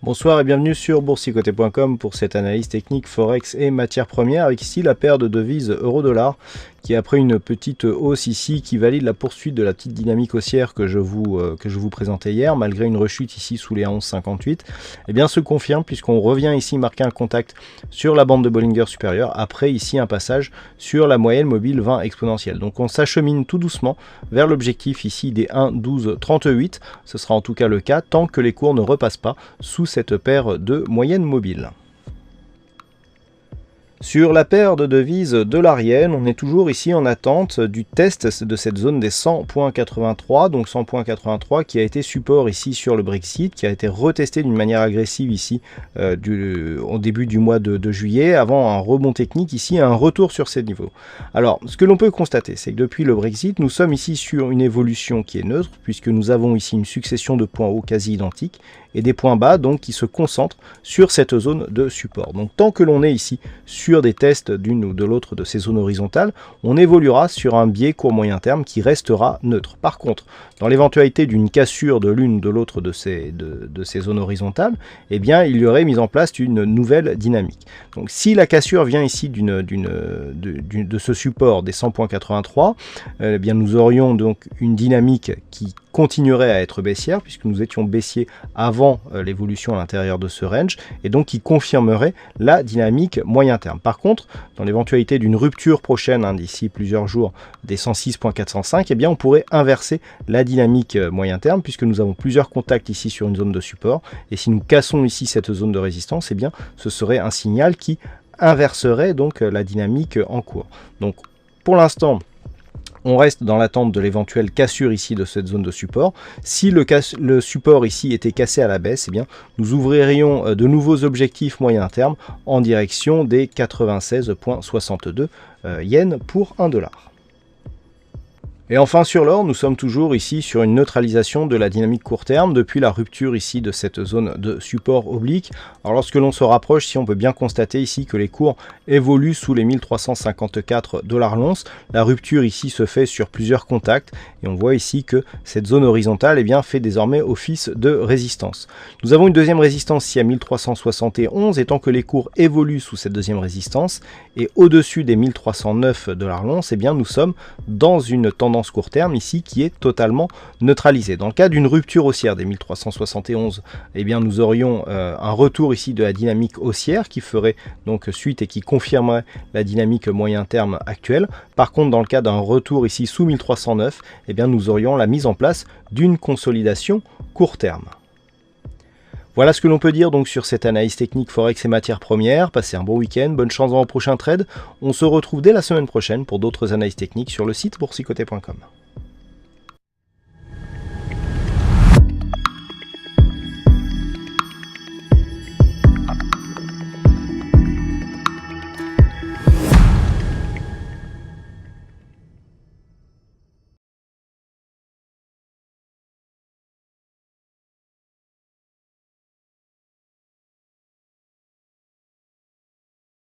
Bonsoir et bienvenue sur boursicoté.com pour cette analyse technique Forex et matières premières avec ici la paire de devises euro-dollar qui après une petite hausse ici qui valide la poursuite de la petite dynamique haussière que je vous présentais hier malgré une rechute ici sous les 11,58 et bien se confirme puisqu'on revient ici marquer un contact sur la bande de Bollinger supérieure après ici un passage sur la moyenne mobile 20 exponentielle. Donc on s'achemine tout doucement vers l'objectif ici des 1,1238, ce sera en tout cas le cas tant que les cours ne repassent pas sous cette paire de moyennes mobiles. Sur la paire de devises dollariennes, on est toujours ici en attente du test de cette zone des 100.83, donc 100.83 qui a été support ici sur le Brexit, qui a été retesté d'une manière agressive ici au début du mois de juillet, avant un rebond technique ici, un retour sur ces niveaux. Alors, ce que l'on peut constater, c'est que depuis le Brexit, nous sommes ici sur une évolution qui est neutre, puisque nous avons ici une succession de points hauts quasi identiques, et des points bas donc qui se concentrent sur cette zone de support. Donc tant que l'on est ici sur des tests d'une ou de l'autre de ces zones horizontales, on évoluera sur un biais court moyen terme qui restera neutre. Par contre, dans l'éventualité d'une cassure de l'une ou de l'autre de ces zones horizontales, eh bien il y aurait mis en place une nouvelle dynamique. Donc si la cassure vient ici de ce support des 100.83, eh bien nous aurions donc une dynamique qui continuerait à être baissière puisque nous étions baissiers avant l'évolution à l'intérieur de ce range et donc qui confirmerait la dynamique moyen terme. Par contre, dans l'éventualité d'une rupture prochaine d'ici plusieurs jours des 106.405, eh bien on pourrait inverser la dynamique moyen terme puisque nous avons plusieurs contacts ici sur une zone de support et si nous cassons ici cette zone de résistance, eh bien ce serait un signal qui inverserait donc la dynamique en cours. Donc pour l'instant, on reste dans l'attente de l'éventuelle cassure ici de cette zone de support. Si le support ici était cassé à la baisse, eh bien, nous ouvririons de nouveaux objectifs moyen terme en direction des 96,62 yens pour 1 dollar. Et enfin sur l'or, nous sommes toujours ici sur une neutralisation de la dynamique court terme depuis la rupture ici de cette zone de support oblique. Alors lorsque l'on se rapproche, si on peut bien constater ici que les cours évoluent sous les 1354 $ l'once, la rupture ici se fait sur plusieurs contacts et on voit ici que cette zone horizontale eh bien, fait désormais office de résistance. Nous avons une deuxième résistance ici à 1371 et tant que les cours évoluent sous cette deuxième résistance et au-dessus des 1309 $ l'once, eh bien nous sommes dans une tendance court terme ici qui est totalement neutralisée. Dans le cas d'une rupture haussière des 1371, eh bien nous aurions un retour ici de la dynamique haussière qui ferait donc suite et qui confirmerait la dynamique moyen terme actuelle. Par contre, dans le cas d'un retour ici sous 1309, eh bien nous aurions la mise en place d'une consolidation court terme. Voilà ce que l'on peut dire donc sur cette analyse technique Forex et matières premières. Passez un bon week-end, bonne chance dans vos prochains trades. On se retrouve dès la semaine prochaine pour d'autres analyses techniques sur le site boursicoté.com.